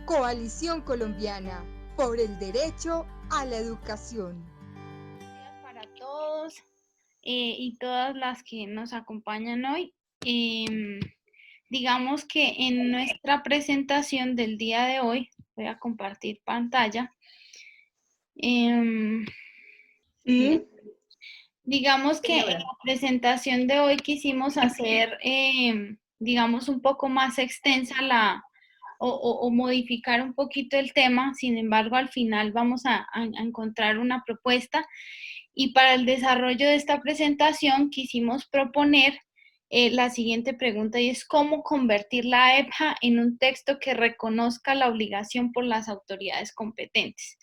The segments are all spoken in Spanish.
Coalición Colombiana por el derecho a la educación. Buenos días para todos y todas las que nos acompañan hoy. Digamos que en nuestra presentación del día de hoy, voy a compartir pantalla. Sí, Digamos que en la señora. presentación de hoy quisimos hacer, digamos, un poco más extensa o modificar un poquito el tema. Sin embargo, al final vamos a encontrar una propuesta. Y para el desarrollo de esta presentación quisimos proponer la siguiente pregunta, y es cómo convertir la EPJA en un texto que reconozca la obligación por las autoridades competentes.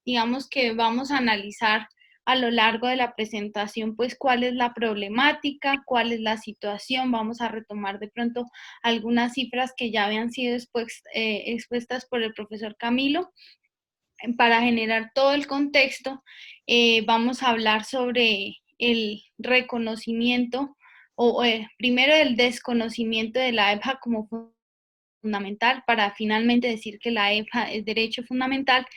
Digamos que vamos a analizar a lo largo de la presentación, pues, cuál es la problemática, cuál es la situación. Vamos a retomar de pronto algunas cifras que ya habían sido expuestas por el profesor Camilo. Para generar todo el contexto, vamos a hablar sobre el reconocimiento primero el desconocimiento de la EPJA como fundamental, para finalmente decir que la EPJA es derecho fundamental,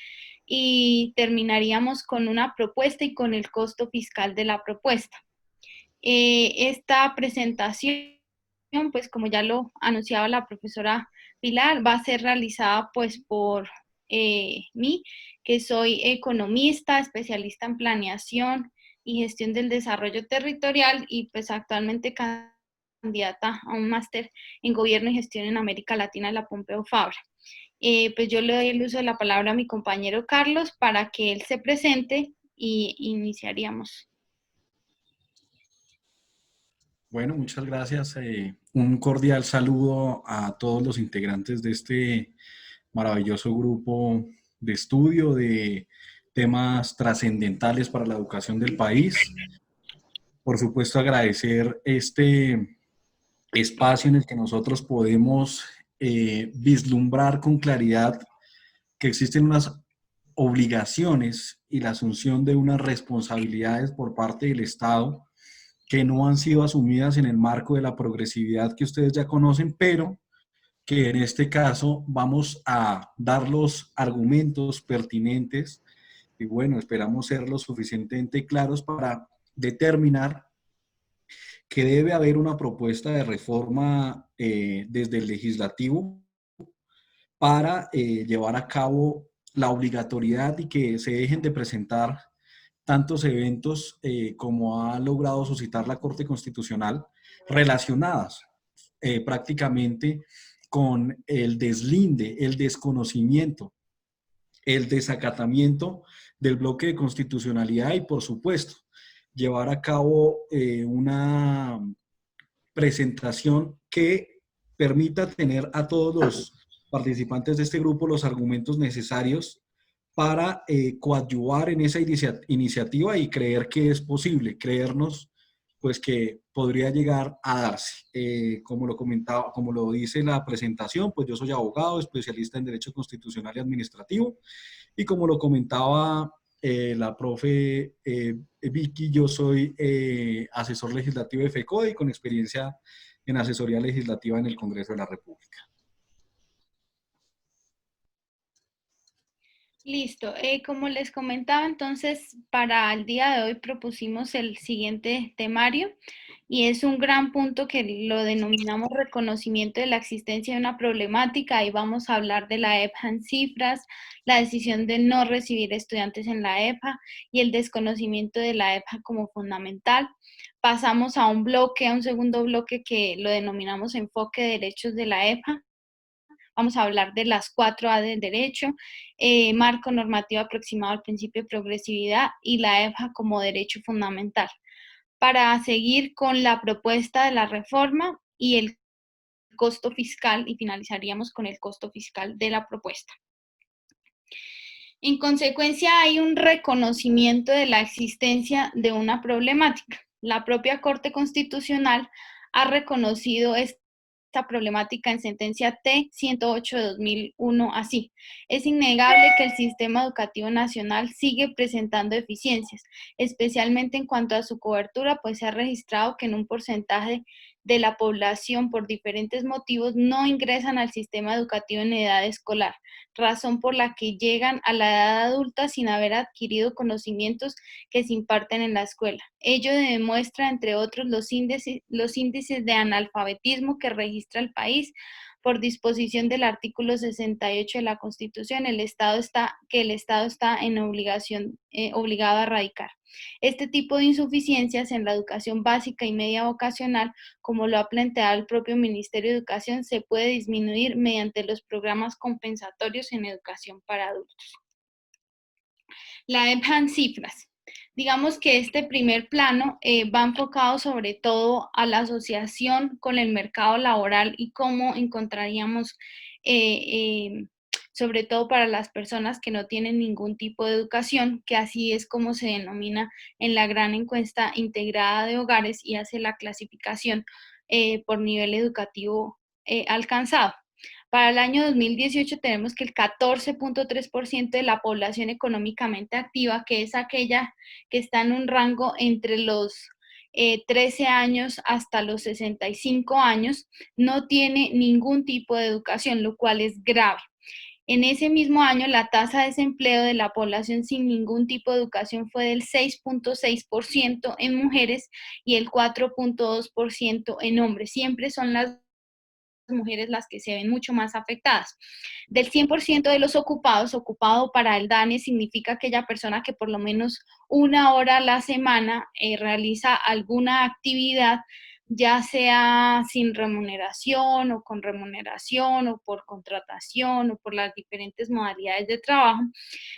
y terminaríamos con una propuesta y con el costo fiscal de la propuesta. Esta presentación, pues como ya lo anunciaba la profesora Pilar, va a ser realizada pues por mí, que soy economista, especialista en planeación y gestión del desarrollo territorial, y pues actualmente candidata a un máster en gobierno y gestión en América Latina de la Pompeu Fabra. Pues yo le doy el uso de la palabra a mi compañero Carlos para que él se presente y iniciaríamos. Bueno, muchas gracias. Un cordial saludo a todos los integrantes de este maravilloso grupo de estudio de temas trascendentales para la educación del país. Por supuesto, agradecer este espacio en el que nosotros podemos vislumbrar con claridad que existen unas obligaciones y la asunción de unas responsabilidades por parte del Estado que no han sido asumidas en el marco de la progresividad que ustedes ya conocen, pero que en este caso vamos a dar los argumentos pertinentes y bueno, esperamos ser lo suficientemente claros para determinar que debe haber una propuesta de reforma desde el legislativo para llevar a cabo la obligatoriedad y que se dejen de presentar tantos eventos como ha logrado suscitar la Corte Constitucional relacionadas prácticamente con el deslinde, el desconocimiento, el desacatamiento del bloque de constitucionalidad y, por supuesto, llevar a cabo una presentación que permita tener a todos los participantes de este grupo los argumentos necesarios para coadyuvar en esa iniciativa y creer que es posible, creernos pues que podría llegar a darse. Como lo comentaba, como lo dice la presentación, pues yo soy abogado, especialista en Derecho Constitucional y Administrativo, y como lo comentaba la profe Vicky, yo soy asesor legislativo de FECODE y con experiencia en asesoría legislativa en el Congreso de la República. Listo. Como les comentaba, entonces, para el día de hoy propusimos el siguiente temario, y es un gran punto que lo denominamos reconocimiento de la existencia de una problemática. Ahí vamos a hablar de la EPJA en cifras, la decisión de no recibir estudiantes en la EPJA y el desconocimiento de la EPJA como fundamental. Pasamos a un segundo bloque que lo denominamos enfoque de derechos de la EPJA. Vamos a hablar de las 4A del derecho, marco normativo aproximado al principio de progresividad y la EPJA como derecho fundamental. Para seguir con la propuesta de la reforma y el costo fiscal, y finalizaríamos con el costo fiscal de la propuesta. En consecuencia, hay un reconocimiento de la existencia de una problemática. La propia Corte Constitucional ha reconocido esta problemática en sentencia T-108 de 2001 así: es innegable que el sistema educativo nacional sigue presentando deficiencias, especialmente en cuanto a su cobertura, pues se ha registrado que en un porcentaje de la población por diferentes motivos no ingresan al sistema educativo en edad escolar, razón por la que llegan a la edad adulta sin haber adquirido conocimientos que se imparten en la escuela. Ello demuestra, entre otros, los índices de analfabetismo que registra el país. Por disposición del artículo 68 de la Constitución, el Estado está en obligado a erradicar. Este tipo de insuficiencias en la educación básica y media vocacional, como lo ha planteado el propio Ministerio de Educación, se puede disminuir mediante los programas compensatorios en educación para adultos. La EBJAN cifras. Digamos que este primer plano va enfocado sobre todo a la asociación con el mercado laboral y cómo encontraríamos, sobre todo para las personas que no tienen ningún tipo de educación, que así es como se denomina en la gran encuesta integrada de hogares y hace la clasificación por nivel educativo alcanzado. Para el año 2018 tenemos que el 14.3% de la población económicamente activa, que es aquella que está en un rango entre los 13 años hasta los 65 años, no tiene ningún tipo de educación, lo cual es grave. En ese mismo año, la tasa de desempleo de la población sin ningún tipo de educación fue del 6.6% en mujeres y el 4.2% en hombres. Siempre son las mujeres las que se ven mucho más afectadas. Del 100% de los ocupados, ocupado para el DANE significa aquella persona que por lo menos 1 hora a la semana realiza alguna actividad, ya sea sin remuneración o con remuneración o por contratación o por las diferentes modalidades de trabajo.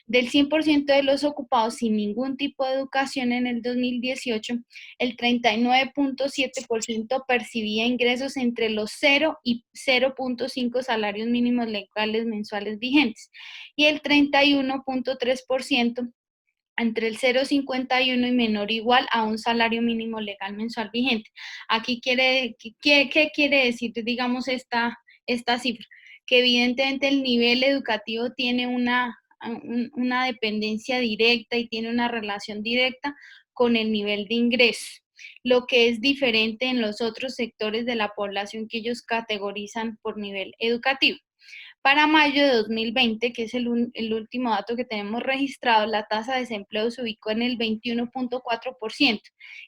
Del 100% de los ocupados sin ningún tipo de educación en el 2018, el 39.7% percibía ingresos entre los 0 y 0.5 salarios mínimos legales mensuales vigentes y el 31.3% entre el 0,51 y menor o igual a un salario mínimo legal mensual vigente. Aquí ¿qué quiere decir, digamos, esta cifra? Que evidentemente el nivel educativo tiene una dependencia directa y tiene una relación directa con el nivel de ingresos, lo que es diferente en los otros sectores de la población que ellos categorizan por nivel educativo. Para mayo de 2020, que es el último dato que tenemos registrado, la tasa de desempleo se ubicó en el 21.4%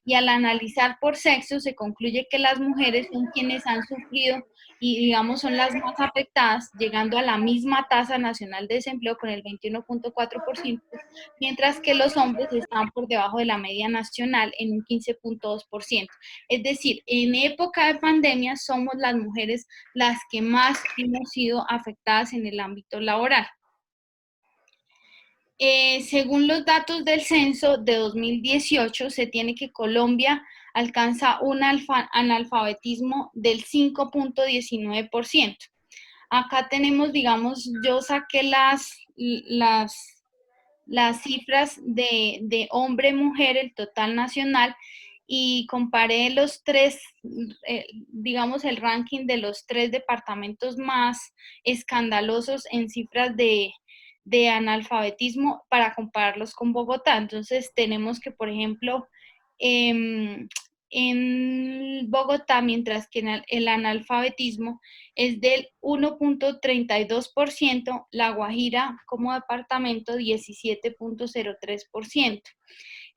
y al analizar por sexo se concluye que las mujeres son quienes han sufrido y digamos son las más afectadas, llegando a la misma tasa nacional de desempleo con el 21.4%, mientras que los hombres están por debajo de la media nacional en un 15.2%. Es decir, en época de pandemia somos las mujeres las que más hemos sido afectadas en el ámbito laboral. Según los datos del censo de 2018, se tiene que Colombia alcanza un analfabetismo del 5.19%. Acá tenemos, digamos, yo saqué las cifras de hombre-mujer, el total nacional, y comparé los tres, digamos, el ranking de los 3 departamentos más escandalosos en cifras de analfabetismo para compararlos con Bogotá. Entonces tenemos que, por ejemplo, en Bogotá, mientras que el analfabetismo es del 1.32%, La Guajira como departamento 17.03%.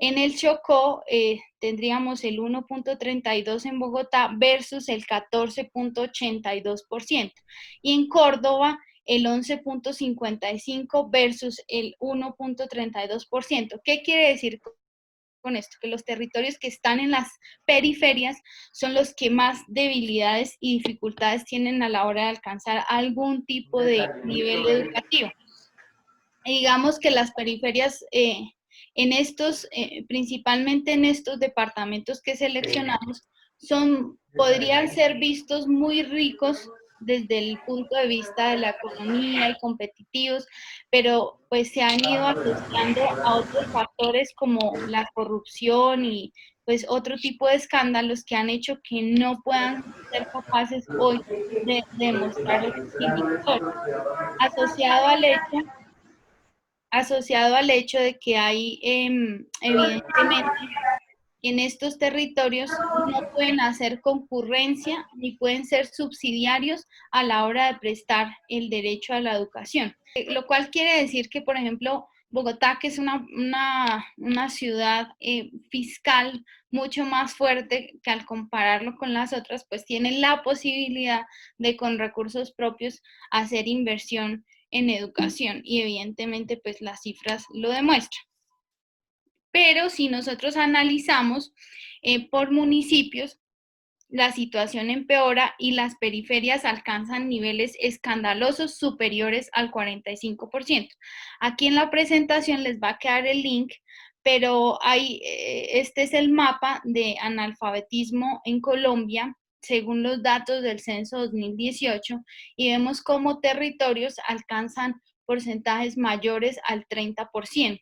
En el Chocó tendríamos el 1.32% en Bogotá versus el 14.82%. Y en Córdoba el 11.55% versus el 1.32%. ¿Qué quiere decir con esto? Que los territorios que están en las periferias son los que más debilidades y dificultades tienen a la hora de alcanzar algún tipo de nivel educativo. Y digamos que las periferias en estos, principalmente en estos departamentos que seleccionamos, podrían ser vistos muy ricos desde el punto de vista de la economía y competitivos, pero pues se han ido asociando a otros factores como la corrupción y pues otro tipo de escándalos que han hecho que no puedan ser capaces hoy de demostrar esos indicadores, asociado al hecho de que hay evidentemente en estos territorios no pueden hacer concurrencia ni pueden ser subsidiarios a la hora de prestar el derecho a la educación. Lo cual quiere decir que, por ejemplo, Bogotá, que es una ciudad fiscal mucho más fuerte que al compararlo con las otras, pues tiene la posibilidad de con recursos propios hacer inversión en educación y evidentemente pues las cifras lo demuestran. Pero si nosotros analizamos por municipios, la situación empeora y las periferias alcanzan niveles escandalosos superiores al 45%. Aquí en la presentación les va a quedar el link, pero este es el mapa de analfabetismo en Colombia según los datos del censo 2018 y vemos cómo territorios alcanzan porcentajes mayores al 30%.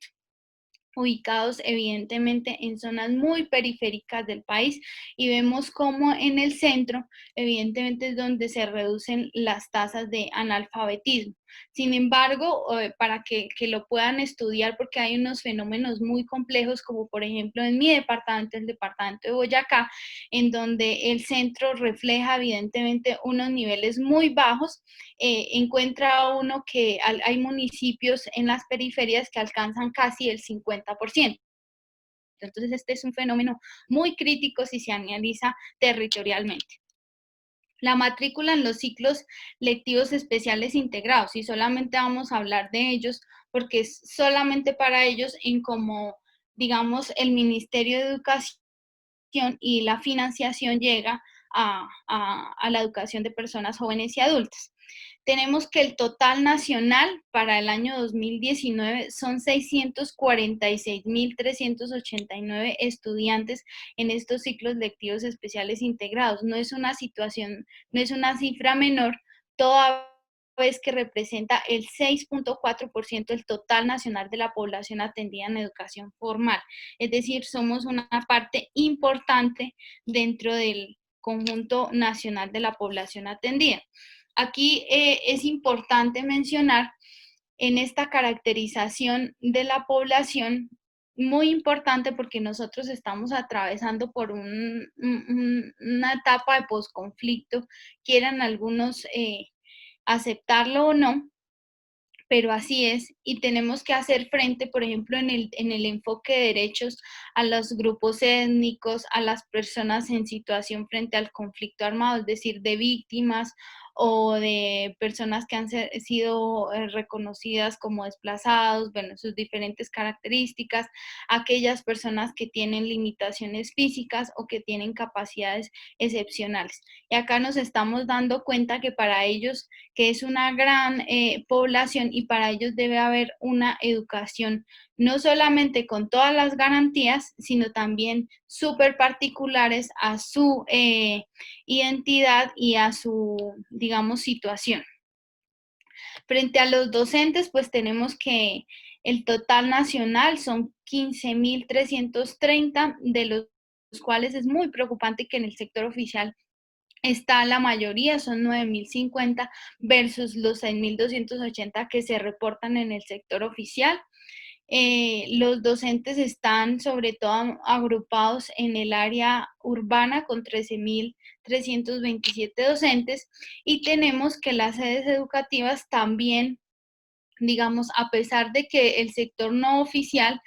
Ubicados evidentemente en zonas muy periféricas del país y vemos cómo en el centro evidentemente es donde se reducen las tasas de analfabetismo. Sin embargo, para que lo puedan estudiar porque hay unos fenómenos muy complejos como por ejemplo en mi departamento, el departamento de Boyacá, en donde el centro refleja evidentemente unos niveles muy bajos, encuentra uno que hay municipios en las periferias que alcanzan casi el 50%. Entonces, este es un fenómeno muy crítico si se analiza territorialmente. La matrícula en los ciclos lectivos especiales integrados, y solamente vamos a hablar de ellos porque es solamente para ellos en como, digamos, el Ministerio de Educación y la financiación llega a la educación de personas jóvenes y adultas. Tenemos que el total nacional para el año 2019 son 646.389 estudiantes en estos ciclos lectivos especiales integrados. No es una situación, no es una cifra menor, toda vez que representa el 6.4% del total nacional de la población atendida en educación formal. Es decir, somos una parte importante dentro del conjunto nacional de la población atendida. Aquí es importante mencionar en esta caracterización de la población, muy importante porque nosotros estamos atravesando por una etapa de posconflicto, quieran algunos aceptarlo o no, pero así es, y tenemos que hacer frente, por ejemplo, en el enfoque de derechos a los grupos étnicos, a las personas en situación frente al conflicto armado, es decir, de víctimas o de personas que han sido reconocidas como desplazados, bueno, sus diferentes características, aquellas personas que tienen limitaciones físicas o que tienen capacidades excepcionales. Y acá nos estamos dando cuenta que para ellos, que es una gran población y para ellos debe haber una educación no solamente con todas las garantías, sino también súper particulares a su identidad y a su, digamos, situación. Frente a los docentes, pues tenemos que el total nacional son 15.330, de los cuales es muy preocupante que en el sector oficial está la mayoría, son 9.050 versus los 6.280 que se reportan en el sector oficial. Los docentes están sobre todo agrupados en el área urbana con 13.327 docentes y tenemos que las sedes educativas también, digamos, a pesar de que el sector no oficial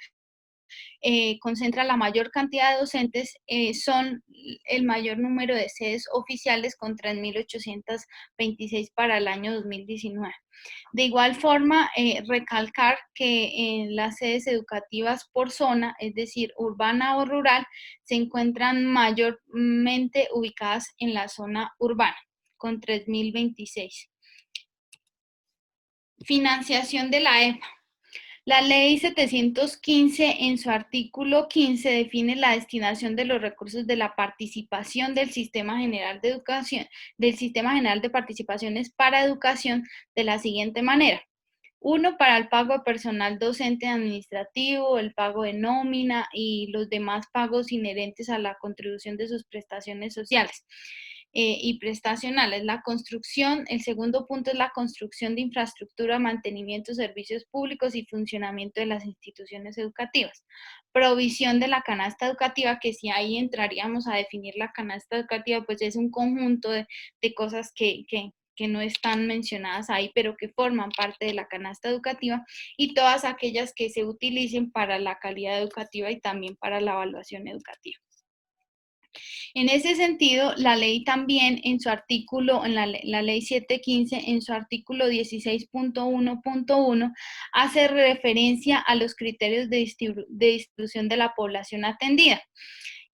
concentra la mayor cantidad de docentes, son el mayor número de sedes oficiales con 3.826 para el año 2019. De igual forma, recalcar que en las sedes educativas por zona, es decir, urbana o rural, se encuentran mayormente ubicadas en la zona urbana, con 3.026. Financiación de la EPA. La Ley 715 en su artículo 15 define la destinación de los recursos de la participación del Sistema General de Educación, del Sistema General de Participaciones para Educación de la siguiente manera. 1, para el pago de personal docente administrativo, el pago de nómina y los demás pagos inherentes a la contribución de sus prestaciones sociales. y prestacionales. La construcción, el segundo punto es la construcción de infraestructura, mantenimiento, servicios públicos y funcionamiento de las instituciones educativas. Provisión de la canasta educativa, que si ahí entraríamos a definir la canasta educativa, pues es un conjunto de cosas que no están mencionadas ahí, pero que forman parte de la canasta educativa, y todas aquellas que se utilicen para la calidad educativa y también para la evaluación educativa. En ese sentido, la ley también en su artículo, en la ley 715, en su artículo 16.1.1, hace referencia a los criterios de distribución de la población atendida.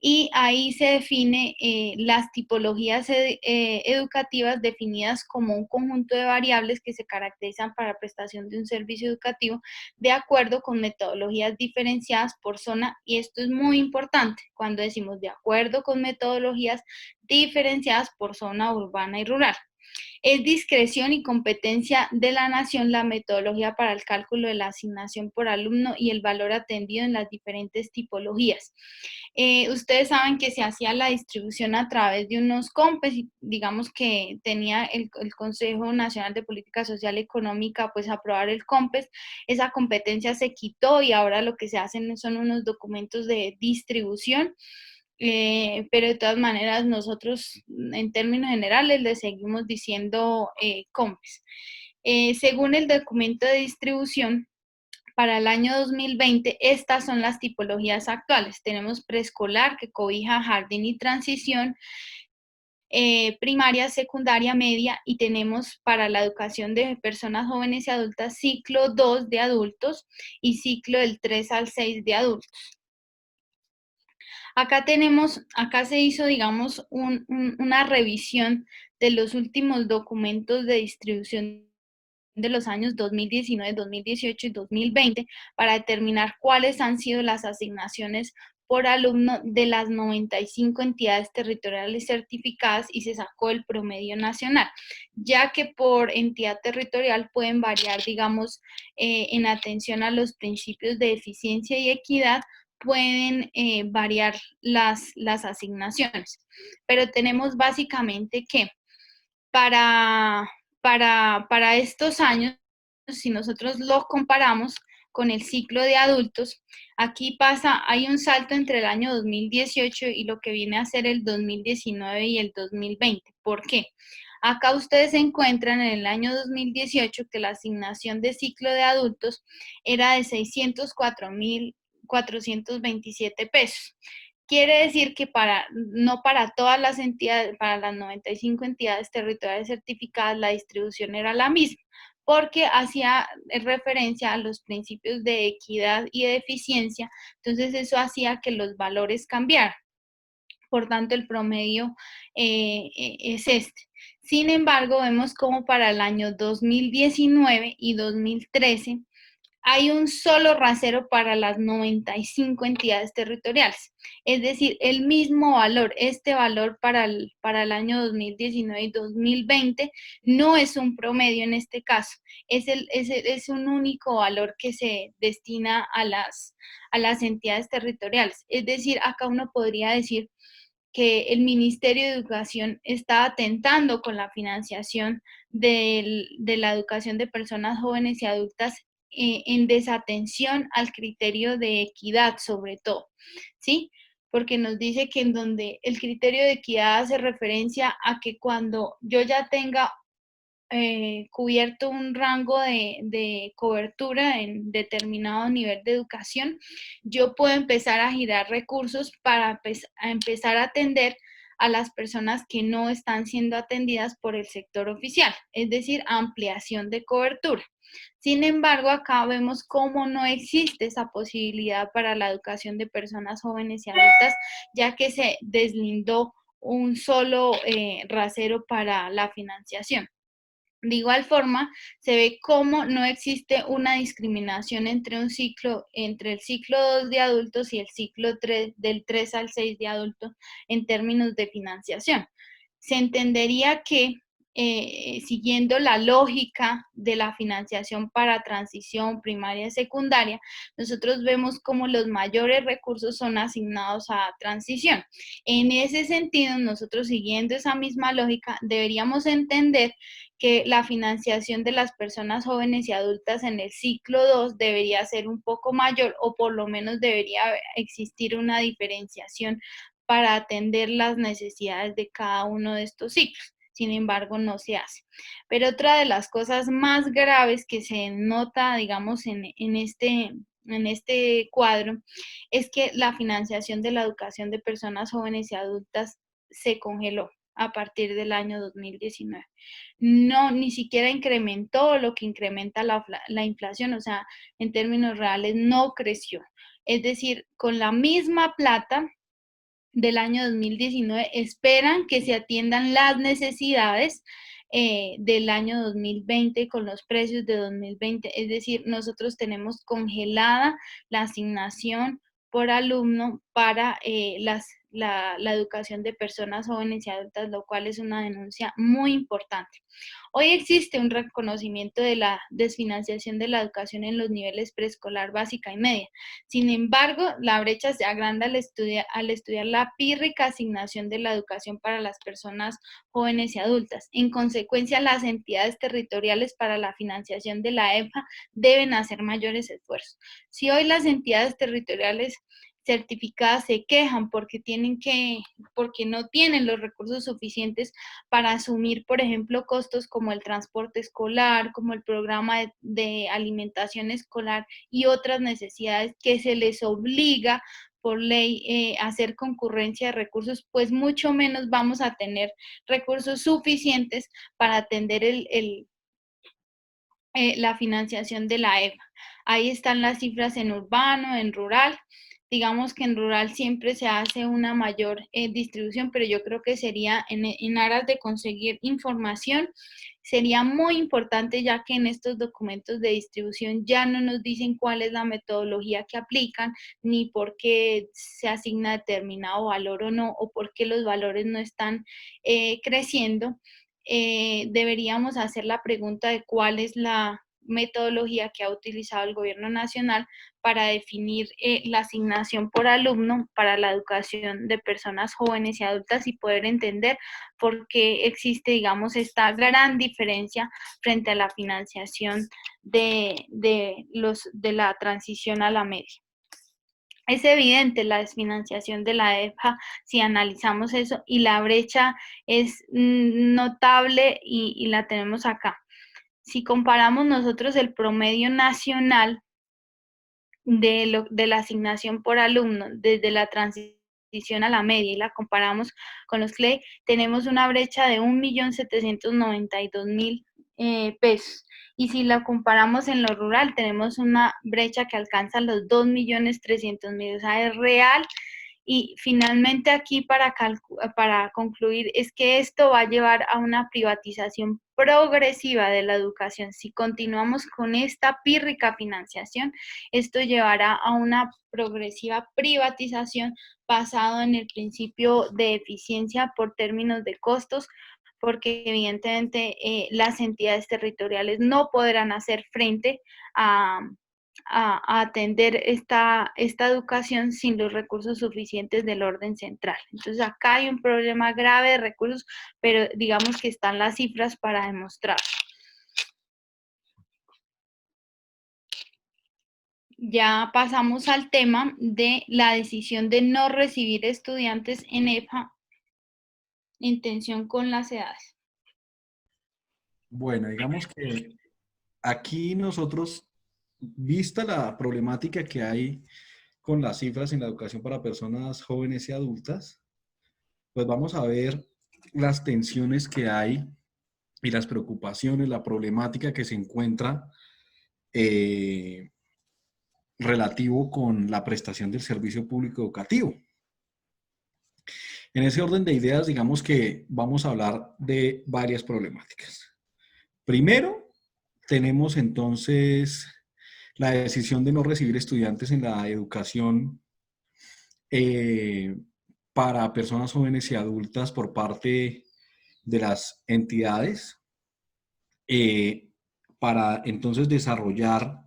Y ahí se define las tipologías educativas definidas como un conjunto de variables que se caracterizan para prestación de un servicio educativo de acuerdo con metodologías diferenciadas por zona, y esto es muy importante cuando decimos de acuerdo con metodologías diferenciadas por zona urbana y rural. Es discreción y competencia de la nación la metodología para el cálculo de la asignación por alumno y el valor atendido en las diferentes tipologías. Ustedes saben que se hacía la distribución a través de unos COMPES, y digamos que tenía el Consejo Nacional de Política Social y Económica pues aprobar el COMPES. Esa competencia se quitó y ahora lo que se hacen son unos documentos de distribución. Pero de todas maneras nosotros en términos generales le seguimos diciendo COMPES. Según el documento de distribución, para el año 2020, estas son las tipologías actuales. Tenemos preescolar, que cobija jardín y transición, primaria, secundaria, media, y tenemos para la educación de personas jóvenes y adultas ciclo 2 de adultos y ciclo del 3 al 6 de adultos. Acá se hizo, digamos, una revisión de los últimos documentos de distribución de los años 2019, 2018 y 2020 para determinar cuáles han sido las asignaciones por alumno de las 95 entidades territoriales certificadas, y se sacó el promedio nacional, ya que por entidad territorial pueden variar, digamos, en atención a los principios de eficiencia y equidad, pueden variar las asignaciones. Pero tenemos básicamente que para estos años, si nosotros lo comparamos con el ciclo de adultos, aquí hay un salto entre el año 2018 y lo que viene a ser el 2019 y el 2020. ¿Por qué? Acá ustedes encuentran en el año 2018 que la asignación de ciclo de adultos era de 604,427 pesos. Quiere decir que no para todas las entidades, para las 95 entidades territoriales certificadas, la distribución era la misma, porque hacía referencia a los principios de equidad y de eficiencia, entonces eso hacía que los valores cambiaran. Por tanto, el promedio es este. Sin embargo, vemos como para el año 2019 y 2013 hay un solo rasero para las 95 entidades territoriales. Es decir, el mismo valor, este valor para el año 2019 y 2020 no es un promedio en este caso, es un único valor que se destina a las entidades territoriales. Es decir, acá uno podría decir que el Ministerio de Educación está atentando con la financiación de la educación de personas jóvenes y adultas en desatención al criterio de equidad sobre todo, ¿sí? Porque nos dice que en donde el criterio de equidad hace referencia a que cuando yo ya tenga cubierto un rango de cobertura en determinado nivel de educación, yo puedo empezar a girar recursos para empezar a atender a las personas que no están siendo atendidas por el sector oficial, es decir, ampliación de cobertura. Sin embargo, acá vemos cómo no existe esa posibilidad para la educación de personas jóvenes y adultas, ya que se deslindó un solo rasero para la financiación. De igual forma, se ve cómo no existe una discriminación entre el ciclo 2 de adultos y el ciclo 3, del 3 al 6 de adultos en términos de financiación. Se entendería que siguiendo la lógica de la financiación para transición primaria y secundaria, nosotros vemos como los mayores recursos son asignados a transición. En ese sentido, nosotros siguiendo esa misma lógica, deberíamos entender que la financiación de las personas jóvenes y adultas en el ciclo 2 debería ser un poco mayor, o por lo menos debería existir una diferenciación para atender las necesidades de cada uno de estos ciclos. Sin embargo, no se hace. Pero otra de las cosas más graves que se nota, digamos, en este cuadro, es que la financiación de la educación de personas jóvenes y adultas se congeló a partir del año 2019. No, ni siquiera incrementó lo que incrementa la inflación, o sea, en términos reales no creció. Es decir, con la misma plata del año 2019 esperan que se atiendan las necesidades del año 2020 con los precios de 2020. Es decir, nosotros tenemos congelada la asignación por alumno para la educación de personas jóvenes y adultas, lo cual es una denuncia muy importante. Hoy existe un reconocimiento de la desfinanciación de la educación en los niveles preescolar, básica y media. Sin embargo, la brecha se agranda al estudiar la pírrica asignación de la educación para las personas jóvenes y adultas. En consecuencia, las entidades territoriales para la financiación de la EPA deben hacer mayores esfuerzos. Si hoy las entidades territoriales certificadas se quejan porque no tienen los recursos suficientes para asumir, por ejemplo, costos como el transporte escolar, como el programa de alimentación escolar y otras necesidades que se les obliga por ley a hacer concurrencia de recursos, pues mucho menos vamos a tener recursos suficientes para atender la financiación de la EPA. Ahí están las cifras en urbano, en rural. Digamos que en rural siempre se hace una mayor distribución, pero yo creo que sería en aras de conseguir información, sería muy importante, ya que en estos documentos de distribución ya no nos dicen cuál es la metodología que aplican, ni por qué se asigna determinado valor o no, o por qué los valores no están creciendo. Deberíamos hacer la pregunta de cuál es la metodología que ha utilizado el gobierno nacional para definir la asignación por alumno para la educación de personas jóvenes y adultas y poder entender por qué existe, digamos, esta gran diferencia frente a la financiación de la transición a la media. Es evidente la desfinanciación de la EPA si analizamos eso, y la brecha es notable y la tenemos acá. Si comparamos nosotros el promedio nacional de la asignación por alumno desde la transición a la media y la comparamos con los CLEI, tenemos una brecha de 1.792.000 pesos. Y si la comparamos en lo rural, tenemos una brecha que alcanza los 2.300.000, o sea, es real. Y finalmente aquí para concluir es que esto va a llevar a una privatización progresiva de la educación. Si continuamos con esta pírrica financiación, esto llevará a una progresiva privatización basado en el principio de eficiencia por términos de costos, porque evidentemente las entidades territoriales no podrán hacer frente a atender esta educación sin los recursos suficientes del orden central. Entonces acá hay un problema grave de recursos, pero digamos que están las cifras para demostrarlo. Ya pasamos al tema de la decisión de no recibir estudiantes en EPA en tensión con las edades. Bueno, digamos que aquí nosotros, vista la problemática que hay con las cifras en la educación para personas jóvenes y adultas, pues vamos a ver las tensiones que hay y las preocupaciones, la problemática que se encuentra relativo con la prestación del servicio público educativo. En ese orden de ideas, digamos que vamos a hablar de varias problemáticas. Primero, tenemos entonces la decisión de no recibir estudiantes en la educación para personas jóvenes y adultas por parte de las entidades para entonces desarrollar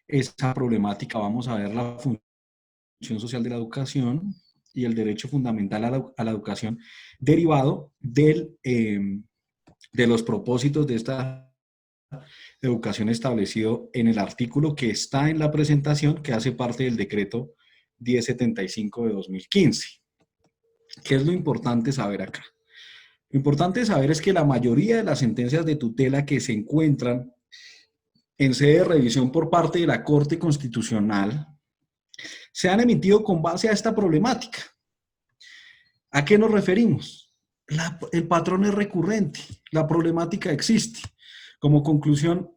esa problemática. Vamos a ver la función social de la educación y el derecho fundamental a la educación derivado de los propósitos de esta educación establecido en el artículo que está en la presentación, que hace parte del decreto 1075 de 2015. ¿Qué es lo importante saber acá? Lo importante saber es que la mayoría de las sentencias de tutela que se encuentran en sede de revisión por parte de la Corte Constitucional se han emitido con base a esta problemática. ¿A qué nos referimos? El patrón es recurrente, la problemática existe. Como conclusión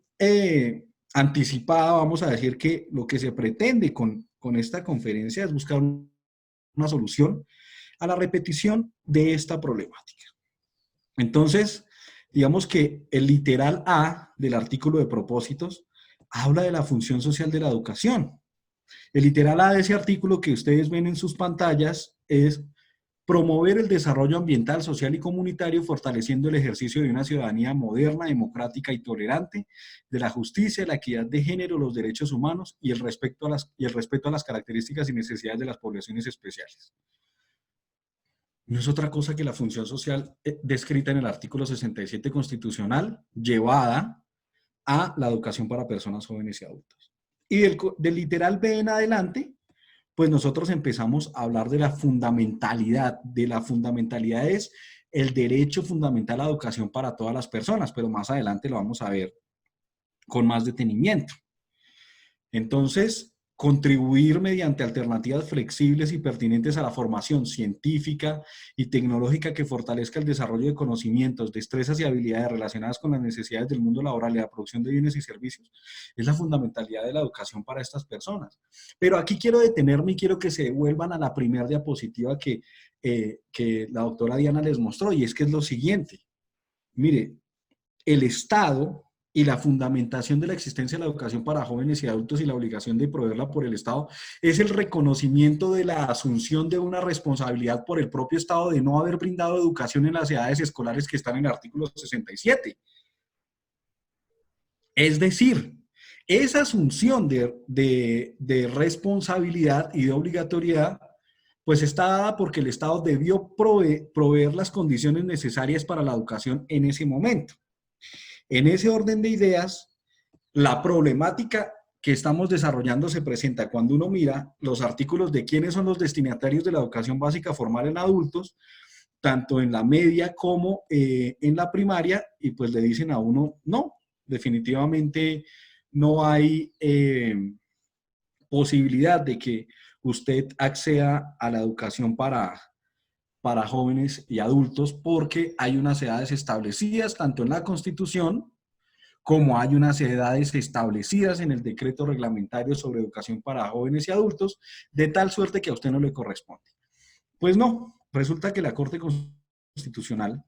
anticipada, vamos a decir que lo que se pretende con esta conferencia es buscar una solución a la repetición de esta problemática. Entonces, digamos que el literal A del artículo de propósitos habla de la función social de la educación. El literal A de ese artículo que ustedes ven en sus pantallas es promover el desarrollo ambiental, social y comunitario, fortaleciendo el ejercicio de una ciudadanía moderna, democrática y tolerante, de la justicia, la equidad de género, los derechos humanos y el respeto a las características y necesidades de las poblaciones especiales. No es otra cosa que la función social descrita en el artículo 67 constitucional, llevada a la educación para personas jóvenes y adultos. Y del literal B en adelante, pues nosotros empezamos a hablar de la fundamentalidad. De la fundamentalidad es el derecho fundamental a la educación para todas las personas, pero más adelante lo vamos a ver con más detenimiento. Entonces, contribuir mediante alternativas flexibles y pertinentes a la formación científica y tecnológica que fortalezca el desarrollo de conocimientos, destrezas y habilidades relacionadas con las necesidades del mundo laboral y la producción de bienes y servicios, es la fundamentalidad de la educación para estas personas. Pero aquí quiero detenerme y quiero que se devuelvan a la primera diapositiva que la doctora Diana les mostró, y es que es lo siguiente. Mire, el Estado y la fundamentación de la existencia de la educación para jóvenes y adultos y la obligación de proveerla por el Estado es el reconocimiento de la asunción de una responsabilidad por el propio Estado de no haber brindado educación en las edades escolares que están en el artículo 67. Es decir, esa asunción de responsabilidad y de obligatoriedad pues está dada porque el Estado debió proveer las condiciones necesarias para la educación en ese momento. En ese orden de ideas, la problemática que estamos desarrollando se presenta cuando uno mira los artículos de quiénes son los destinatarios de la educación básica formal en adultos, tanto en la media como en la primaria, y pues le dicen a uno, no, definitivamente no hay posibilidad de que usted acceda a la educación para jóvenes y adultos porque hay unas edades establecidas tanto en la Constitución como hay unas edades establecidas en el decreto reglamentario sobre educación para jóvenes y adultos, de tal suerte que a usted no le corresponde. Pues no, resulta que la Corte Constitucional,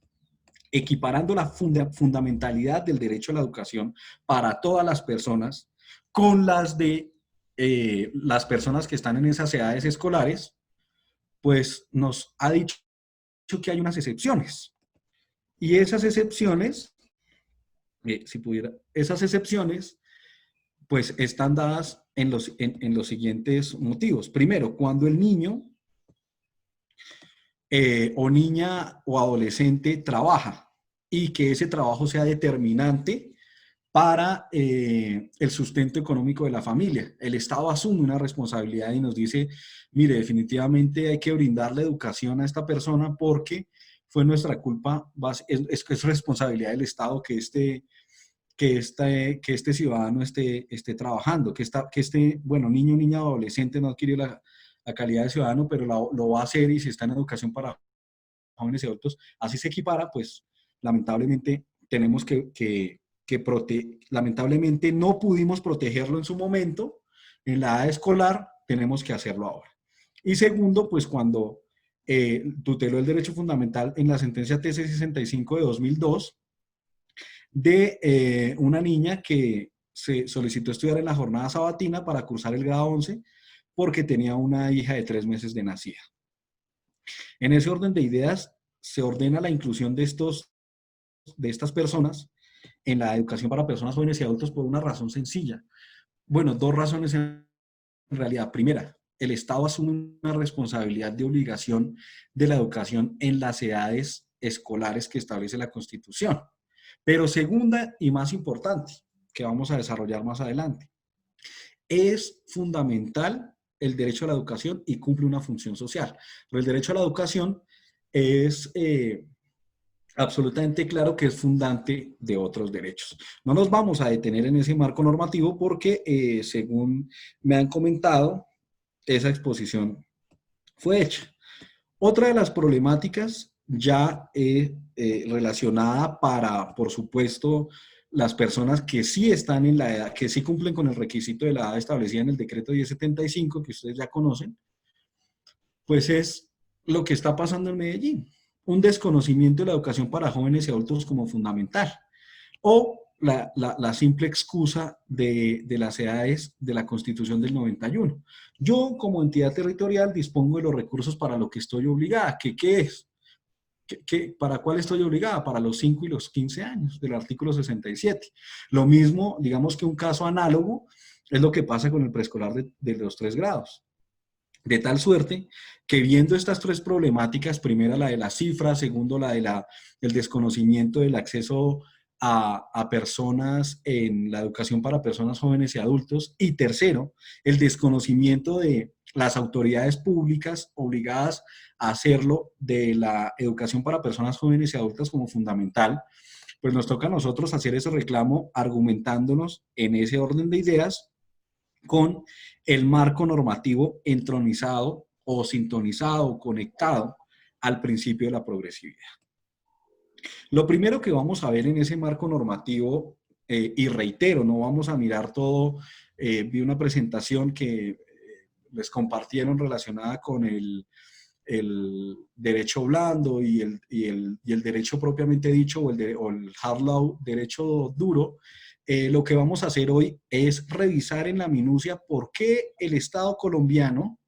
equiparando la fundamentalidad del derecho a la educación para todas las personas con las de las personas que están en esas edades escolares, pues nos ha dicho que hay unas excepciones. Y esas excepciones, esas excepciones, pues están dadas en los siguientes motivos. Primero, cuando el niño o niña o adolescente trabaja y que ese trabajo sea determinante para el sustento económico de la familia. El Estado asume una responsabilidad y nos dice, mire, definitivamente hay que brindarle educación a esta persona porque fue nuestra culpa, es responsabilidad del Estado que este ciudadano esté trabajando, que este, bueno, niño, niña, adolescente no adquirió la calidad de ciudadano, pero lo va a hacer y si está en educación para jóvenes y adultos, así se equipara, pues lamentablemente tenemos lamentablemente no pudimos protegerlo en su momento, en la edad escolar, tenemos que hacerlo ahora. Y segundo, pues cuando tuteló el derecho fundamental en la sentencia TC 65 de 2002 de una niña que se solicitó estudiar en la jornada sabatina para cursar el grado 11 porque tenía una hija de 3 meses de nacida. En ese orden de ideas se ordena la inclusión de estos de estas personas en la educación para personas jóvenes y adultos por una razón sencilla. Bueno, dos razones en realidad. Primera, el Estado asume una responsabilidad de obligación de la educación en las edades escolares que establece la Constitución. Pero segunda y más importante, que vamos a desarrollar más adelante, es fundamental el derecho a la educación y cumple una función social. Pero el derecho a la educación es absolutamente claro que es fundante de otros derechos. No nos vamos a detener en ese marco normativo porque, según me han comentado, esa exposición fue hecha. Otra de las problemáticas ya relacionada para, por supuesto, las personas que sí están en la edad, que sí cumplen con el requisito de la edad establecida en el decreto 1075, que ustedes ya conocen, pues es lo que está pasando en Medellín. Un desconocimiento de la educación para jóvenes y adultos como fundamental. O la simple excusa de las edades de la Constitución del 91. Yo, como entidad territorial, dispongo de los recursos para lo que estoy obligada. ¿Qué es? ¿Para cuál estoy obligada? Para los 5 y los 15 años del artículo 67. Lo mismo, digamos que un caso análogo es lo que pasa con el preescolar de los 3 grados. De tal suerte que viendo estas tres problemáticas, primera la de la cifra, segundo la de el desconocimiento del acceso a personas en la educación para personas jóvenes y adultos, y tercero, el desconocimiento de las autoridades públicas obligadas a hacerlo de la educación para personas jóvenes y adultas como fundamental, pues nos toca a nosotros hacer ese reclamo argumentándonos en ese orden de ideas con el marco normativo entronizado o sintonizado o conectado al principio de la progresividad. Lo primero que vamos a ver en ese marco normativo, y reitero, no vamos a mirar todo, vi una presentación que les compartieron relacionada con el derecho blando y el derecho propiamente dicho, o el hard law, derecho duro. Lo que vamos a hacer hoy es revisar en la minucia por qué el Estado colombiano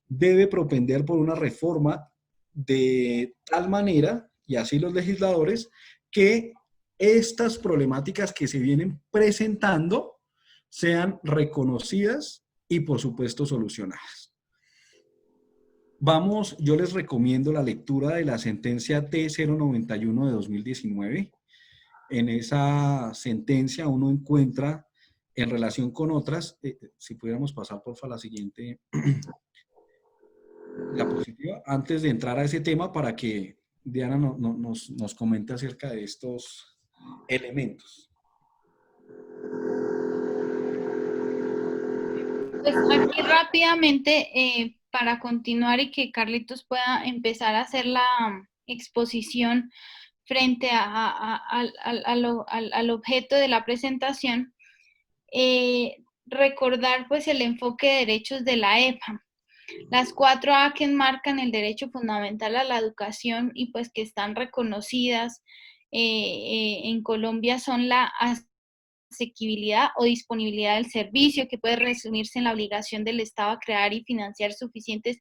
debe propender por una reforma de tal manera, y así los legisladores, que estas problemáticas que se vienen presentando sean reconocidas y, por supuesto, solucionadas. Vamos, yo les recomiendo la lectura de la sentencia T091 de 2019. En esa sentencia uno encuentra, en relación con otras, si pudiéramos pasar por favor la siguiente diapositiva, antes de entrar a ese tema para que Diana nos comente acerca de estos elementos. Pues aquí rápidamente, para continuar y que Carlitos pueda empezar a hacer la exposición frente al objeto de la presentación, recordar pues el enfoque de derechos de la EPA. Las 4A que enmarcan el derecho fundamental a la educación y pues que están reconocidas en Colombia son la asequibilidad o disponibilidad del servicio, que puede resumirse en la obligación del Estado a crear y financiar suficientes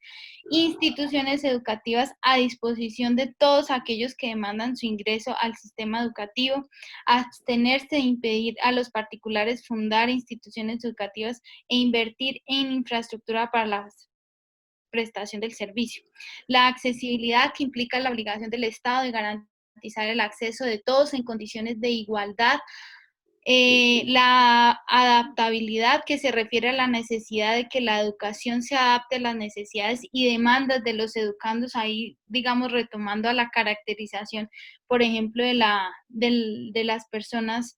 instituciones educativas a disposición de todos aquellos que demandan su ingreso al sistema educativo, abstenerse de impedir a los particulares fundar instituciones educativas e invertir en infraestructura para la prestación del servicio. La accesibilidad, que implica la obligación del Estado de garantizar el acceso de todos en condiciones de igualdad. La adaptabilidad, que se refiere a la necesidad de que la educación se adapte a las necesidades y demandas de los educandos, ahí digamos retomando a la caracterización, por ejemplo, de las personas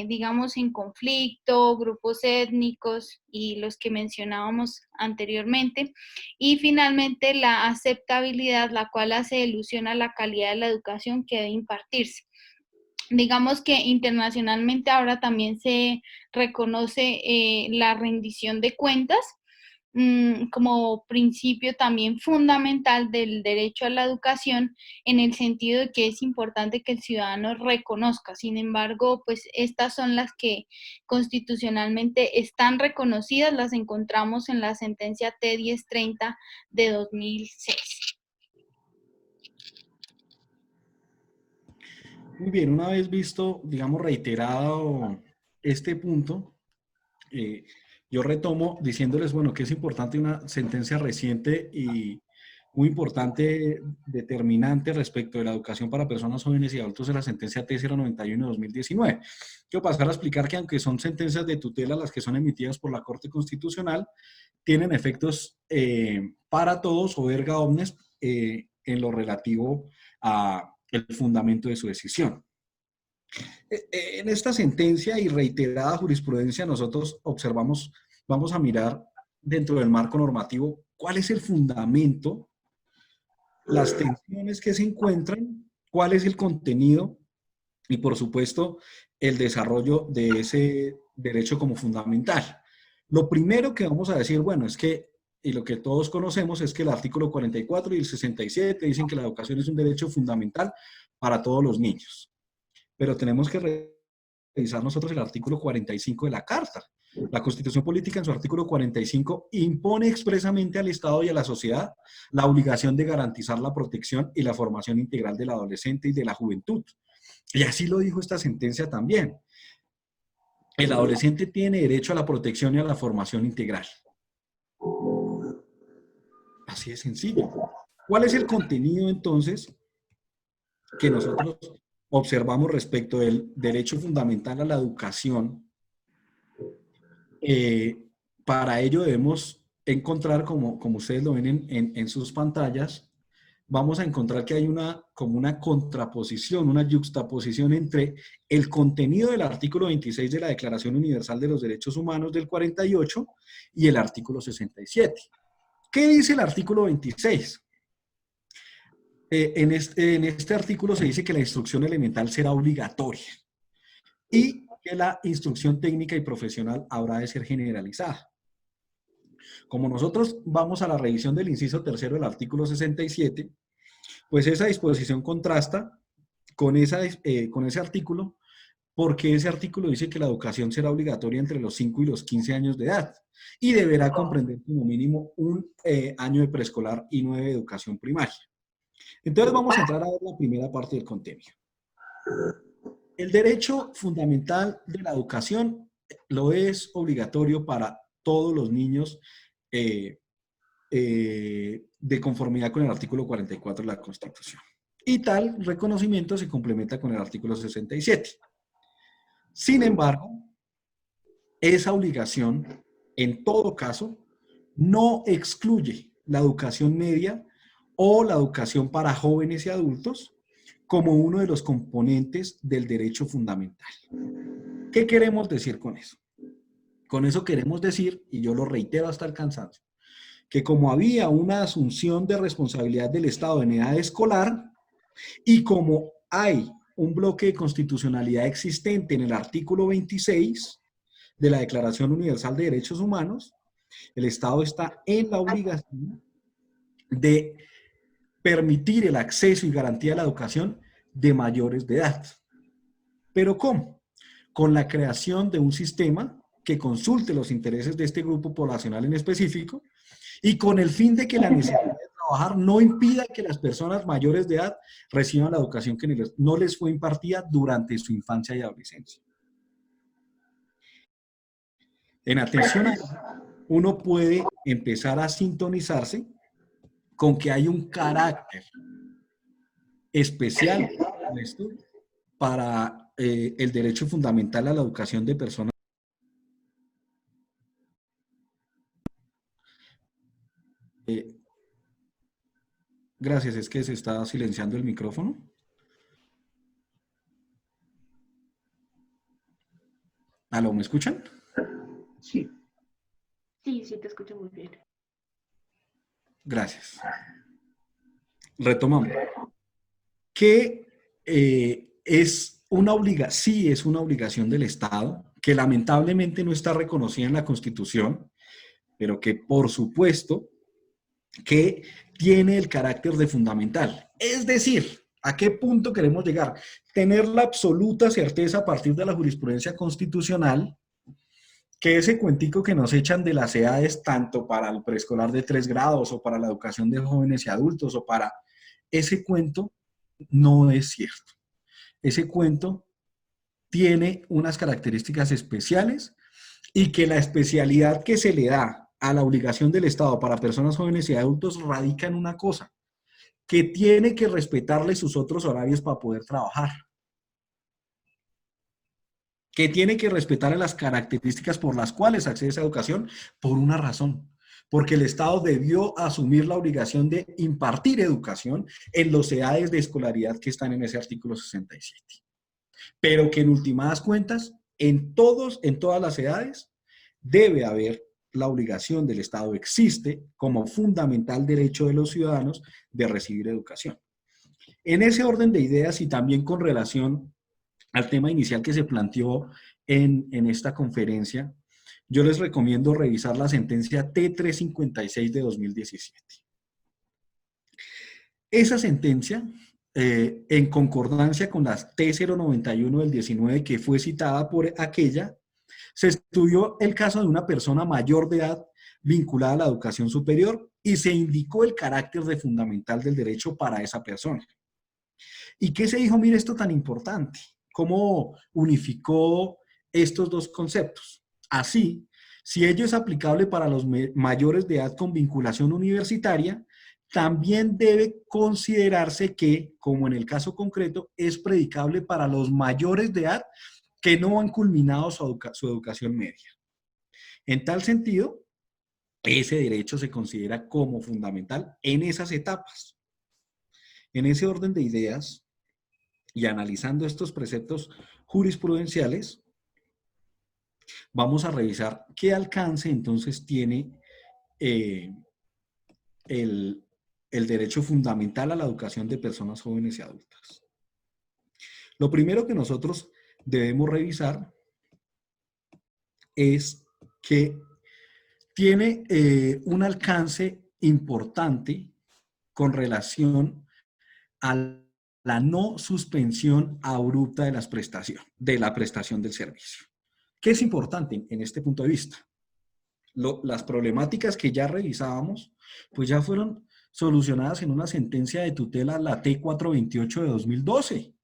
digamos en conflicto, grupos étnicos y los que mencionábamos anteriormente. Y finalmente la aceptabilidad, la cual hace alusión a la calidad de la educación que debe impartirse. Digamos que internacionalmente ahora también se reconoce la rendición de cuentas como principio también fundamental del derecho a la educación, en el sentido de que es importante que el ciudadano reconozca. Sin embargo, pues estas son las que constitucionalmente están reconocidas, las encontramos en la sentencia T1030 de 2006. Muy bien, una vez visto, digamos, reiterado este punto, yo retomo diciéndoles, bueno, que es importante una sentencia reciente y muy importante, determinante respecto de la educación para personas jóvenes y adultos de la sentencia T091 de 2019. Quiero pasar a explicar que aunque son sentencias de tutela las que son emitidas por la Corte Constitucional, tienen efectos para todos o erga omnes en lo relativo a el fundamento de su decisión. En esta sentencia y reiterada jurisprudencia nosotros observamos, vamos a mirar dentro del marco normativo cuál es el fundamento, las tensiones que se encuentran, cuál es el contenido y por supuesto el desarrollo de ese derecho como fundamental. Lo primero que vamos a decir, bueno, es que, y lo que todos conocemos es que el artículo 44 y el 67 dicen que la educación es un derecho fundamental para todos los niños. Pero tenemos que revisar nosotros el artículo 45 de la Carta. La Constitución Política en su artículo 45 impone expresamente al Estado y a la sociedad la obligación de garantizar la protección y la formación integral del adolescente y de la juventud. Y así lo dijo esta sentencia también. El adolescente tiene derecho a la protección y a la formación integral. Así de sencillo. ¿Cuál es el contenido entonces que nosotros observamos respecto del derecho fundamental a la educación? Para ello debemos encontrar, como ustedes lo ven en sus pantallas, vamos a encontrar que hay como una contraposición, una yuxtaposición entre el contenido del artículo 26 de la Declaración Universal de los Derechos Humanos del 48 y el artículo 67. ¿Qué dice el artículo 26? En este artículo se dice que la instrucción elemental será obligatoria y que la instrucción técnica y profesional habrá de ser generalizada. Como nosotros vamos a la revisión del inciso tercero del artículo 67, pues esa disposición contrasta con ese artículo, porque ese artículo dice que la educación será obligatoria entre los 5 y los 15 años de edad y deberá comprender como mínimo un año de preescolar y 9 de educación primaria. Entonces vamos a entrar a ver la primera parte del contenido. El derecho fundamental de la educación lo es obligatorio para todos los niños de conformidad con el artículo 44 de la Constitución. Y tal reconocimiento se complementa con el artículo 67. Sin embargo, esa obligación, en todo caso, no excluye la educación media o la educación para jóvenes y adultos como uno de los componentes del derecho fundamental. ¿Qué queremos decir con eso? Con eso queremos decir, y yo lo reitero hasta el cansancio, que como había una asunción de responsabilidad del Estado en edad escolar y como hay un bloque de constitucionalidad existente en el artículo 26 de la Declaración Universal de Derechos Humanos, el Estado está en la obligación de permitir el acceso y garantía de la educación de mayores de edad. ¿Pero cómo? Con la creación de un sistema que consulte los intereses de este grupo poblacional en específico y con el fin de que la necesidad de trabajar no impida que las personas mayores de edad reciban la educación que no les fue impartida durante su infancia y adolescencia. En atención a eso, uno puede empezar a sintonizarse con que hay un carácter especial para el derecho fundamental a la educación de personas. Gracias, es que se está silenciando el micrófono. ¿Aló, me escuchan? Sí. Sí, te escucho muy bien. Gracias. Retomamos. Que es una obligación del Estado, que lamentablemente no está reconocida en la Constitución, pero que por supuesto que tiene el carácter de fundamental. Es decir, ¿a qué punto queremos llegar? Tener la absoluta certeza a partir de la jurisprudencia constitucional que ese cuentico que nos echan de las edades, tanto para el preescolar de 3 grados o para la educación de jóvenes y adultos o para ese cuento, no es cierto. ese cuento tiene unas características especiales y que la especialidad que se le da a la obligación del Estado para personas jóvenes y adultos radica en una cosa, que tiene que respetarle sus otros horarios para poder trabajar, que tiene que respetar las características por las cuales accede a esa educación por una razón, porque el Estado debió asumir la obligación de impartir educación en los edades de escolaridad que están en ese artículo 67. Pero que en últimas cuentas, en todas las edades, debe haber la obligación del Estado, existe como fundamental derecho de los ciudadanos de recibir educación. En ese orden de ideas y también con relación al tema inicial que se planteó en esta conferencia, yo les recomiendo revisar la sentencia T356 de 2017. Esa sentencia, en concordancia con la T091 del 19 que fue citada por aquella, se estudió el caso de una persona mayor de edad vinculada a la educación superior y se indicó el carácter de fundamental del derecho para esa persona. ¿Y qué se dijo? Mire, esto tan importante, cómo unificó estos dos conceptos. Así, si ello es aplicable para los mayores de edad con vinculación universitaria, también debe considerarse que, como en el caso concreto, es predicable para los mayores de edad que no han culminado su educación media. En tal sentido, ese derecho se considera como fundamental en esas etapas. En ese orden de ideas, y analizando estos preceptos jurisprudenciales, vamos a revisar qué alcance entonces tiene el derecho fundamental a la educación de personas jóvenes y adultas. Lo primero que nosotros debemos revisar es que tiene un alcance importante con relación a la no suspensión abrupta de la prestación del servicio. ¿Qué es importante en este punto de vista? Las problemáticas que ya revisábamos, pues ya fueron solucionadas en una sentencia de tutela, la T428 de 2012.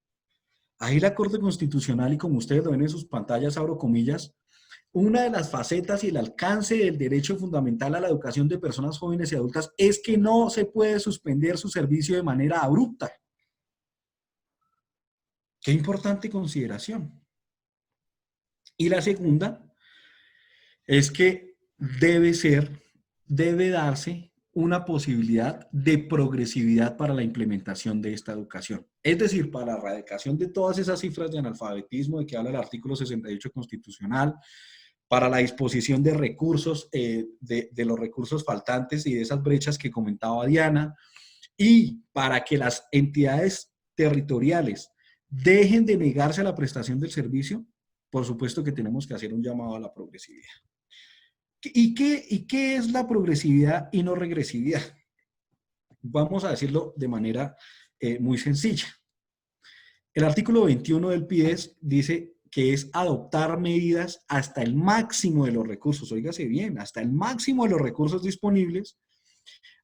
Ahí la Corte Constitucional, y como ustedes lo ven en sus pantallas, abro comillas, una de las facetas y el alcance del derecho fundamental a la educación de personas jóvenes y adultas es que no se puede suspender su servicio de manera abrupta. Qué importante consideración. Y la segunda es que debe darse una posibilidad de progresividad para la implementación de esta educación. Es decir, para la erradicación de todas esas cifras de analfabetismo de que habla el artículo 68 constitucional, para la disposición de recursos, de los recursos faltantes y de esas brechas que comentaba Diana, y para que las entidades territoriales dejen de negarse a la prestación del servicio, por supuesto que tenemos que hacer un llamado a la progresividad. ¿Y qué es la progresividad y no regresividad? Vamos a decirlo de manera muy sencilla. El artículo 21 del PIDES dice que es adoptar medidas hasta el máximo de los recursos, óigase bien, hasta el máximo de los recursos disponibles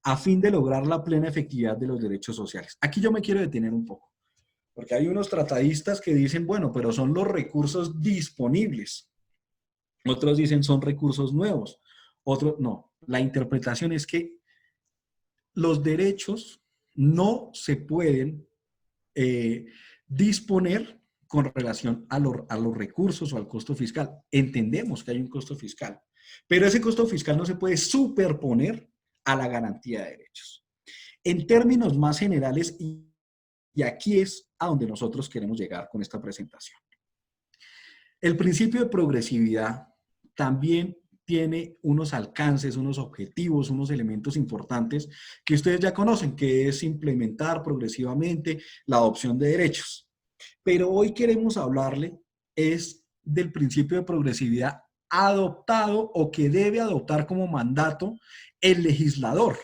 a fin de lograr la plena efectividad de los derechos sociales. Aquí yo me quiero detener un poco, porque hay unos tratadistas que dicen, bueno, pero son los recursos disponibles. Otros dicen son recursos nuevos. Otros no. La interpretación es que los derechos no se pueden disponer con relación a los recursos o al costo fiscal. Entendemos que hay un costo fiscal, pero ese costo fiscal no se puede superponer a la garantía de derechos. En términos más generales, y aquí es a donde nosotros queremos llegar con esta presentación. El principio de progresividad también tiene unos alcances, unos objetivos, unos elementos importantes que ustedes ya conocen, que es implementar progresivamente la adopción de derechos. Pero hoy queremos hablarle es del principio de progresividad adoptado o que debe adoptar como mandato el legislador.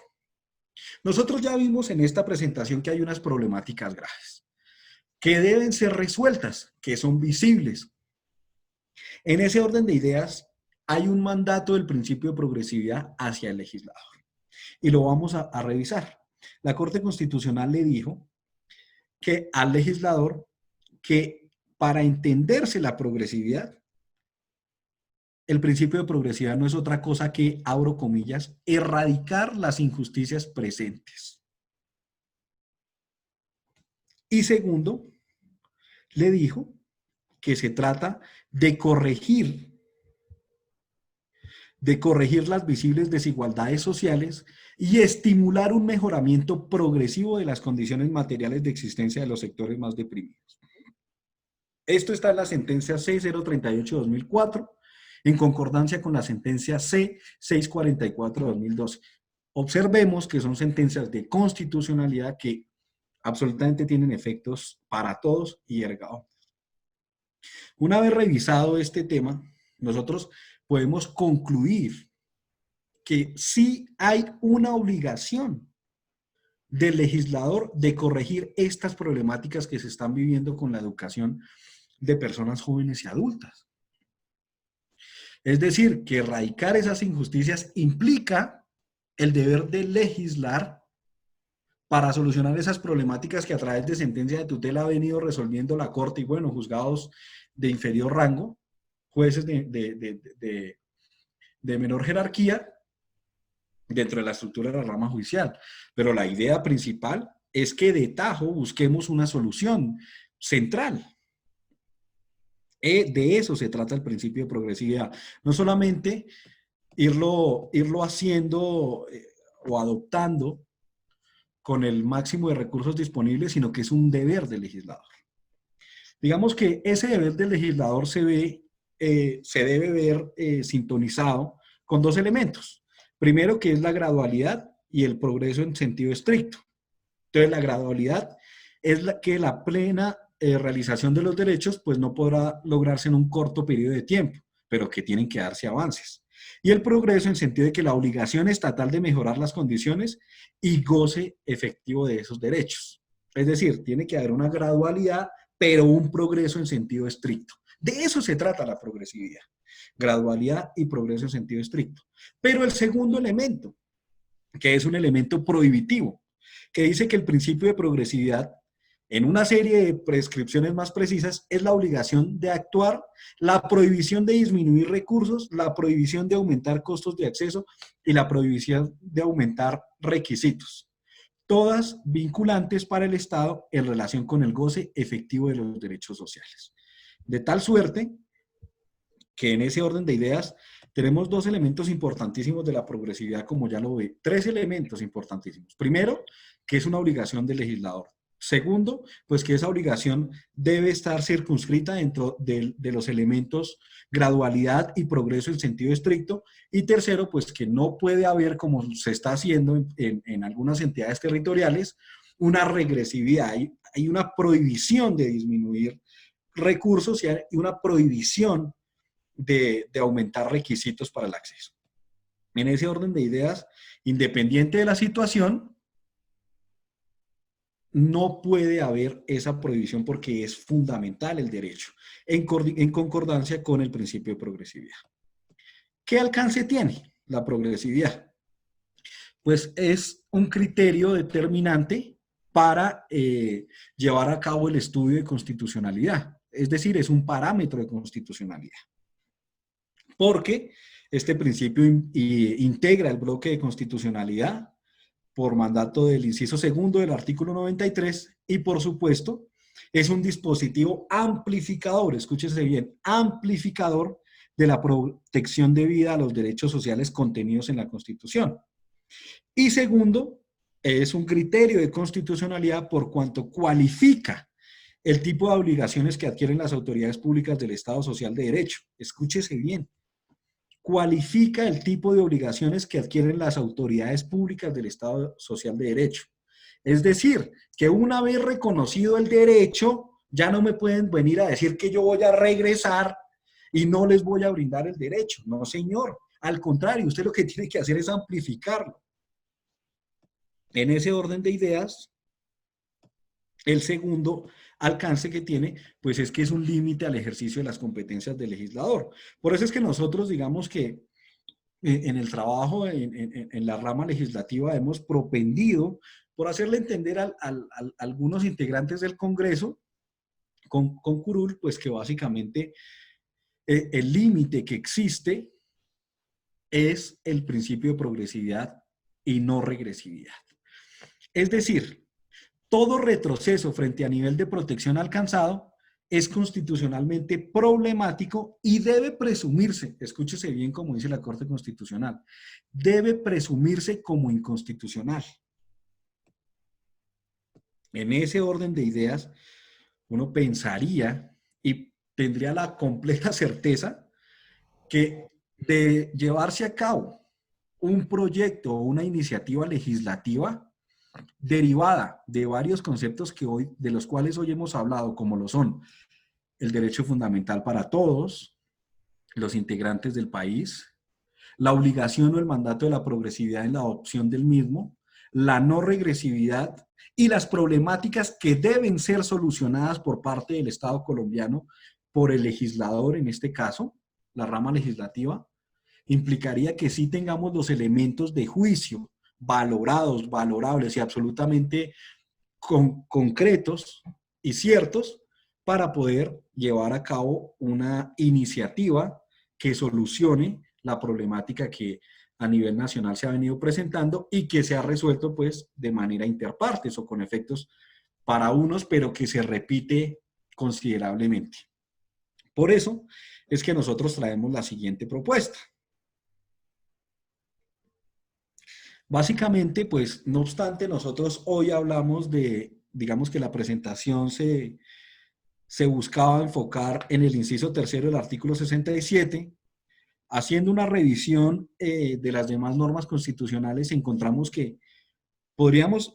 Nosotros ya vimos en esta presentación que hay unas problemáticas graves que deben ser resueltas, que son visibles. En ese orden de ideas, hay un mandato del principio de progresividad hacia el legislador. Y lo vamos a revisar. La Corte Constitucional le dijo que al legislador que para entenderse la progresividad, el principio de progresividad no es otra cosa que, abro comillas, erradicar las injusticias presentes. Y segundo, le dijo que se trata de corregir las visibles desigualdades sociales y estimular un mejoramiento progresivo de las condiciones materiales de existencia de los sectores más deprimidos. Esto está en la sentencia C038-2004, en concordancia con la sentencia C644-2012. Observemos que son sentencias de constitucionalidad que absolutamente tienen efectos para todos y erga omnes. Una vez revisado este tema, nosotros podemos concluir que sí hay una obligación del legislador de corregir estas problemáticas que se están viviendo con la educación de personas jóvenes y adultas. Es decir, que erradicar esas injusticias implica el deber de legislar para solucionar esas problemáticas que a través de sentencia de tutela ha venido resolviendo la Corte y, bueno, juzgados de inferior rango, jueces de menor jerarquía dentro de la estructura de la rama judicial. Pero la idea principal es que de tajo busquemos una solución central. De eso se trata el principio de progresividad. No solamente irlo haciendo o adoptando con el máximo de recursos disponibles, sino que es un deber del legislador. Digamos que ese deber del legislador se debe ver sintonizado con dos elementos. Primero, que es la gradualidad y el progreso en sentido estricto. Entonces, la gradualidad es que la plena realización de los derechos pues no podrá lograrse en un corto periodo de tiempo, pero que tienen que darse avances. Y el progreso en sentido de que la obligación estatal de mejorar las condiciones y goce efectivo de esos derechos. Es decir, tiene que haber una gradualidad, pero un progreso en sentido estricto. De eso se trata la progresividad. Gradualidad y progreso en sentido estricto. Pero el segundo elemento, que es un elemento prohibitivo, que dice que el principio de progresividad, en una serie de prescripciones más precisas, es la obligación de actuar, la prohibición de disminuir recursos, la prohibición de aumentar costos de acceso y la prohibición de aumentar requisitos. Todas vinculantes para el Estado en relación con el goce efectivo de los derechos sociales. De tal suerte que en ese orden de ideas tenemos dos elementos importantísimos de la progresividad, como ya lo ve. Tres elementos importantísimos. Primero, que es una obligación del legislador. Segundo, pues que esa obligación debe estar circunscrita dentro de los elementos gradualidad y progreso en sentido estricto. Y tercero, pues que no puede haber, como se está haciendo en algunas entidades territoriales, una regresividad. Hay una prohibición de disminuir recursos y una prohibición de aumentar requisitos para el acceso. En ese orden de ideas, independiente de la situación, no puede haber esa prohibición porque es fundamental el derecho, en concordancia con el principio de progresividad. ¿Qué alcance tiene la progresividad? Pues es un criterio determinante para llevar a cabo el estudio de constitucionalidad. Es decir, es un parámetro de constitucionalidad. Porque este principio integra el bloque de constitucionalidad por mandato del inciso segundo del artículo 93 y, por supuesto, es un dispositivo amplificador, escúchese bien, amplificador de la protección debida a los derechos sociales contenidos en la Constitución. Y segundo, es un criterio de constitucionalidad por cuanto cualifica el tipo de obligaciones que adquieren las autoridades públicas del Estado Social de Derecho. Escúchese bien. Cualifica el tipo de obligaciones que adquieren las autoridades públicas del Estado Social de Derecho. Es decir, que una vez reconocido el derecho, ya no me pueden venir a decir que yo voy a regresar y no les voy a brindar el derecho. No, señor. Al contrario, usted lo que tiene que hacer es amplificarlo. En ese orden de ideas, el segundo alcance que tiene, pues es que es un límite al ejercicio de las competencias del legislador. Por eso es que nosotros, digamos que en el trabajo, en la rama legislativa, hemos propendido por hacerle entender a algunos integrantes del Congreso con curul, pues que básicamente el límite que existe es el principio de progresividad y no regresividad. Es decir, todo retroceso frente a nivel de protección alcanzado es constitucionalmente problemático y debe presumirse, escúchese bien como dice la Corte Constitucional, debe presumirse como inconstitucional. En ese orden de ideas, uno pensaría y tendría la completa certeza que de llevarse a cabo un proyecto o una iniciativa legislativa derivada de varios conceptos de los cuales hoy hemos hablado, como lo son el derecho fundamental para todos los integrantes del país, la obligación o el mandato de la progresividad en la adopción del mismo, la no regresividad y las problemáticas que deben ser solucionadas por parte del Estado colombiano por el legislador, en este caso, la rama legislativa, implicaría que sí tengamos los elementos de juicio valorados, valorables y absolutamente concretos y ciertos para poder llevar a cabo una iniciativa que solucione la problemática que a nivel nacional se ha venido presentando y que se ha resuelto pues de manera interpartes o con efectos para unos, pero que se repite considerablemente. Por eso es que nosotros traemos la siguiente propuesta. Básicamente, pues, no obstante, nosotros hoy hablamos de, digamos que la presentación se buscaba enfocar en el inciso tercero del artículo 67. Haciendo una revisión de las demás normas constitucionales, encontramos que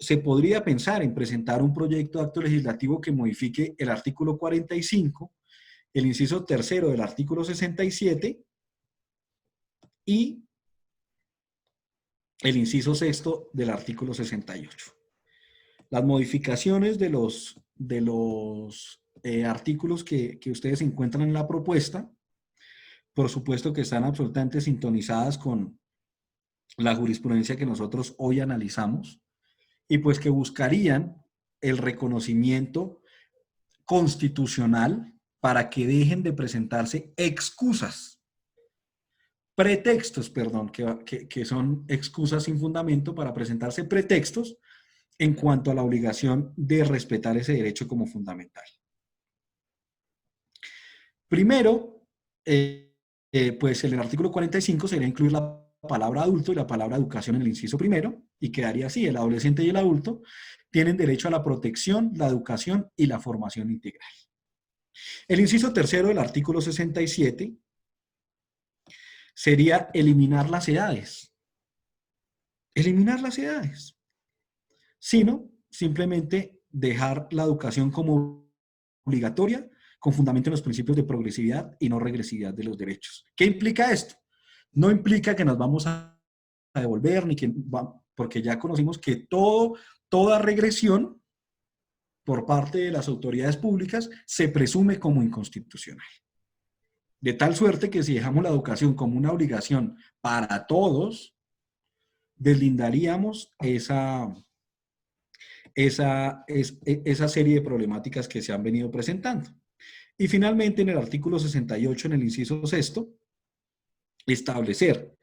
se podría pensar en presentar un proyecto de acto legislativo que modifique el artículo 45, el inciso tercero del artículo 67 y el inciso sexto del artículo 68. Las modificaciones de los artículos que ustedes encuentran en la propuesta, por supuesto que están absolutamente sintonizadas con la jurisprudencia que nosotros hoy analizamos y pues que buscarían el reconocimiento constitucional para que dejen de presentarse pretextos, que son excusas sin fundamento para presentarse pretextos en cuanto a la obligación de respetar ese derecho como fundamental. Primero, pues en el artículo 45 sería incluir la palabra adulto y la palabra educación en el inciso primero, y quedaría así: el adolescente y el adulto tienen derecho a la protección, la educación y la formación integral. El inciso tercero del artículo 67 sería eliminar las edades. Eliminar las edades. Sino simplemente dejar la educación como obligatoria con fundamento en los principios de progresividad y no regresividad de los derechos. ¿Qué implica esto? No implica que nos vamos a devolver, porque ya conocimos que toda regresión por parte de las autoridades públicas se presume como inconstitucional. De tal suerte que si dejamos la educación como una obligación para todos, deslindaríamos esa serie de problemáticas que se han venido presentando. Y finalmente, en el artículo 68, en el inciso sexto, establecer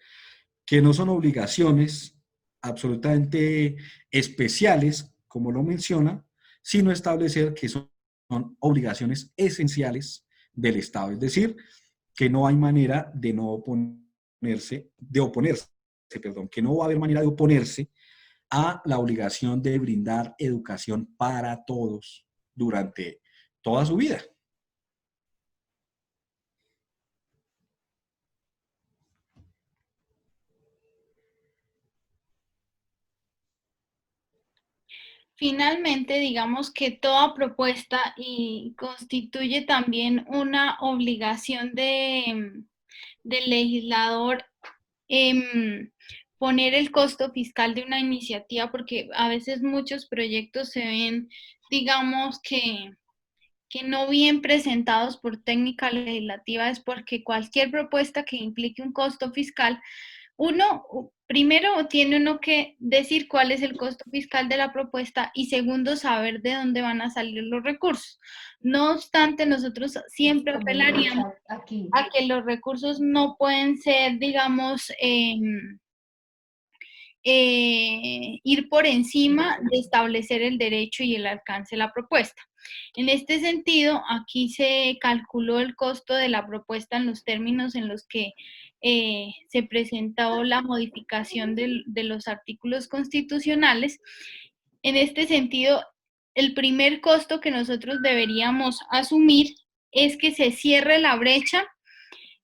que no son obligaciones absolutamente especiales, como lo menciona, sino establecer que son obligaciones esenciales del Estado. Es decir, que no hay manera de que no va a haber manera de oponerse a la obligación de brindar educación para todos durante toda su vida. Finalmente, digamos que toda propuesta constituye también una obligación del legislador poner el costo fiscal de una iniciativa, porque a veces muchos proyectos se ven, digamos que no bien presentados por técnica legislativa, es porque cualquier propuesta que implique un costo fiscal Primero tiene uno que decir cuál es el costo fiscal de la propuesta y segundo, saber de dónde van a salir los recursos. No obstante, nosotros siempre apelaríamos a que los recursos no pueden ser, digamos, ir por encima de establecer el derecho y el alcance de la propuesta. En este sentido, aquí se calculó el costo de la propuesta en los términos en los que se presentó la modificación de los artículos constitucionales. En este sentido, el primer costo que nosotros deberíamos asumir es que se cierre la brecha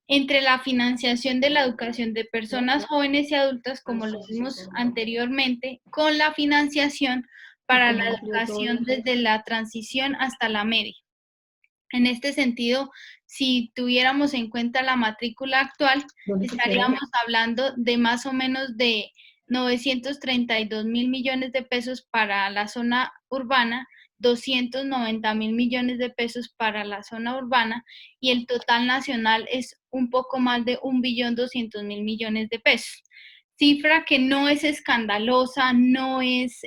entre la financiación de la educación de personas jóvenes y adultas, como lo vimos anteriormente, con la financiación para la educación desde la transición hasta la media. En este sentido, si tuviéramos en cuenta la matrícula actual, estaríamos hablando de más o menos de 932.000 millones de pesos para la zona urbana, 290.000 millones de pesos para la zona urbana y el total nacional es un poco más de 1.200.000 millones de pesos. Cifra que no es escandalosa, no es,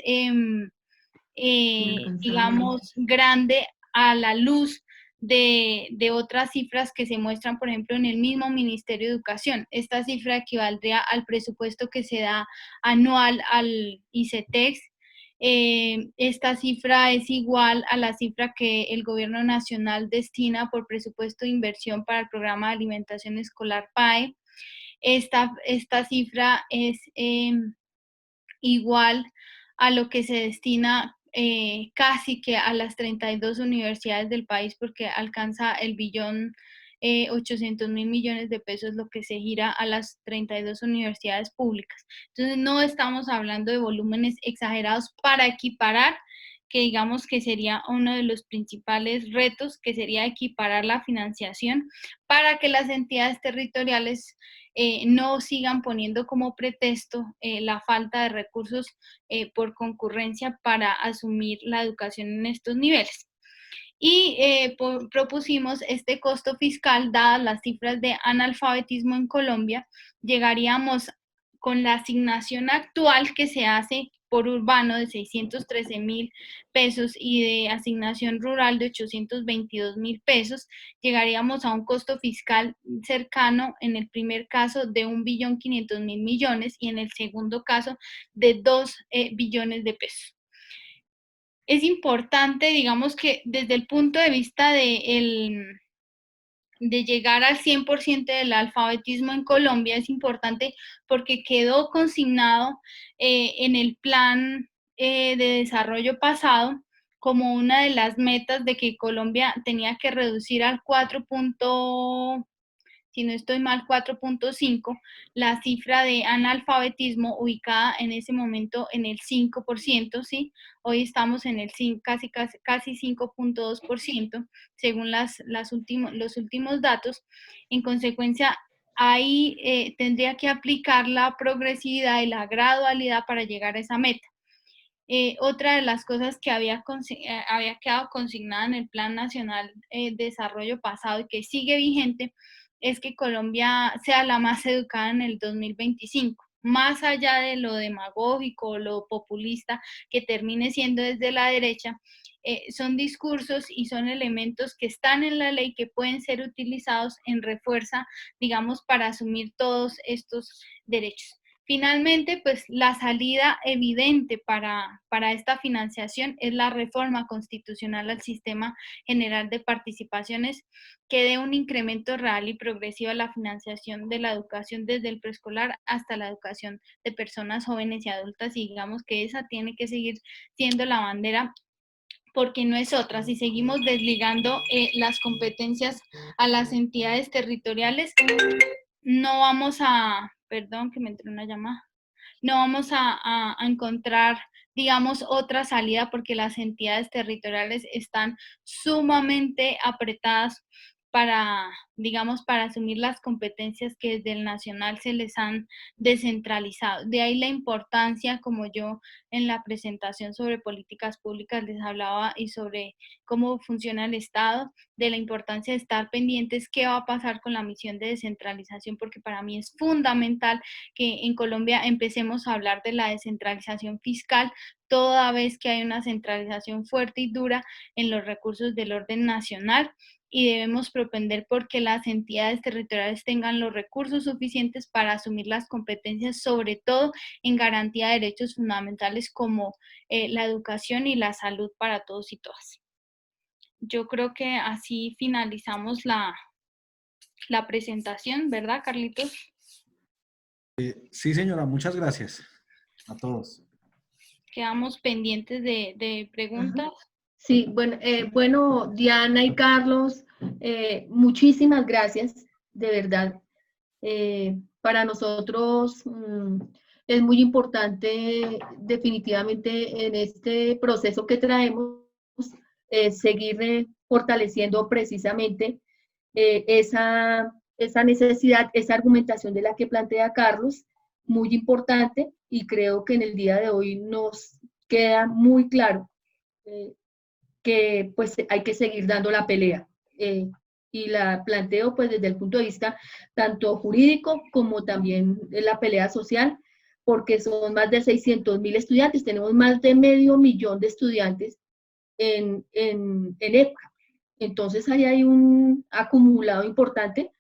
digamos, grande a la luz de otras cifras que se muestran, por ejemplo, en el mismo Ministerio de Educación. Esta cifra equivaldría al presupuesto que se da anual al ICETEX. Esta cifra es igual a la cifra que el Gobierno Nacional destina por presupuesto de inversión para el programa de alimentación escolar PAE. Esta cifra es igual a lo que se destina casi que a las 32 universidades del país, porque alcanza el 1.800.000 millones de pesos, lo que se gira a las 32 universidades públicas. Entonces, no estamos hablando de volúmenes exagerados para equiparar, que digamos que sería uno de los principales retos, que sería equiparar la financiación para que las entidades territoriales no sigan poniendo como pretexto la falta de recursos por concurrencia para asumir la educación en estos niveles. Y propusimos este costo fiscal, dadas las cifras de analfabetismo en Colombia, llegaríamos con la asignación actual que se hace por urbano de 613.000 pesos y de asignación rural de 822.000 pesos, llegaríamos a un costo fiscal cercano en el primer caso de 1.500.000 millones y en el segundo caso de 2 billones de pesos. Es importante, digamos que desde el punto de vista de llegar al 100% del alfabetismo en Colombia, es importante porque quedó consignado en el plan de desarrollo pasado como una de las metas de que Colombia tenía que reducir al 4. Si no estoy mal, 4.5, la cifra de analfabetismo ubicada en ese momento en el 5%, ¿sí? Hoy estamos en el casi 5.2%, según los últimos datos. En consecuencia, ahí tendría que aplicar la progresividad y la gradualidad para llegar a esa meta. Otra de las cosas que había quedado consignada en el Plan Nacional de Desarrollo pasado y que sigue vigente es que Colombia sea la más educada en el 2025, más allá de lo demagógico o lo populista que termine siendo desde la derecha, son discursos y son elementos que están en la ley que pueden ser utilizados en refuerza, digamos, para asumir todos estos derechos. Finalmente, pues la salida evidente para esta financiación es la reforma constitucional al sistema general de participaciones que dé un incremento real y progresivo a la financiación de la educación desde el preescolar hasta la educación de personas jóvenes y adultas, y digamos que esa tiene que seguir siendo la bandera porque no es otra. Si seguimos desligando las competencias a las entidades territoriales, no vamos a, perdón que me entró una llamada, no vamos a encontrar, digamos, otra salida porque las entidades territoriales están sumamente apretadas para, digamos, para asumir las competencias que desde el nacional se les han descentralizado. De ahí la importancia, como yo en la presentación sobre políticas públicas les hablaba y sobre cómo funciona el Estado, de la importancia de estar pendientes qué va a pasar con la misión de descentralización, porque para mí es fundamental que en Colombia empecemos a hablar de la descentralización fiscal, toda vez que hay una centralización fuerte y dura en los recursos del orden nacional, y debemos propender porque las entidades territoriales tengan los recursos suficientes para asumir las competencias, sobre todo en garantía de derechos fundamentales como la educación y la salud para todos y todas. Yo creo que así finalizamos la presentación, ¿verdad, Carlitos? Sí, señora, muchas gracias a todos. Quedamos pendientes de preguntas. Sí, bueno, Diana y Carlos, muchísimas gracias, de verdad. Para nosotros es muy importante definitivamente en este proceso que traemos seguir fortaleciendo precisamente esa necesidad, esa argumentación de la que plantea Carlos, muy importante, y creo que en el día de hoy nos queda muy claro que pues hay que seguir dando la pelea. Y la planteo pues desde el punto de vista tanto jurídico como también de la pelea social, porque son más de 600.000 estudiantes, tenemos más de 500.000 de estudiantes en EPCA. Entonces ahí hay un acumulado importante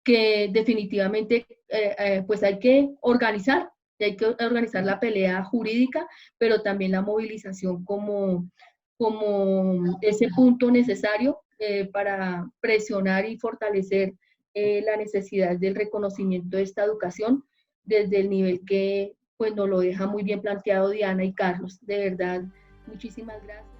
que definitivamente pues hay que organizar la pelea jurídica, pero también la movilización como ese punto necesario para presionar y fortalecer la necesidad del reconocimiento de esta educación desde el nivel que pues nos lo deja muy bien planteado Diana y Carlos. De verdad, muchísimas gracias.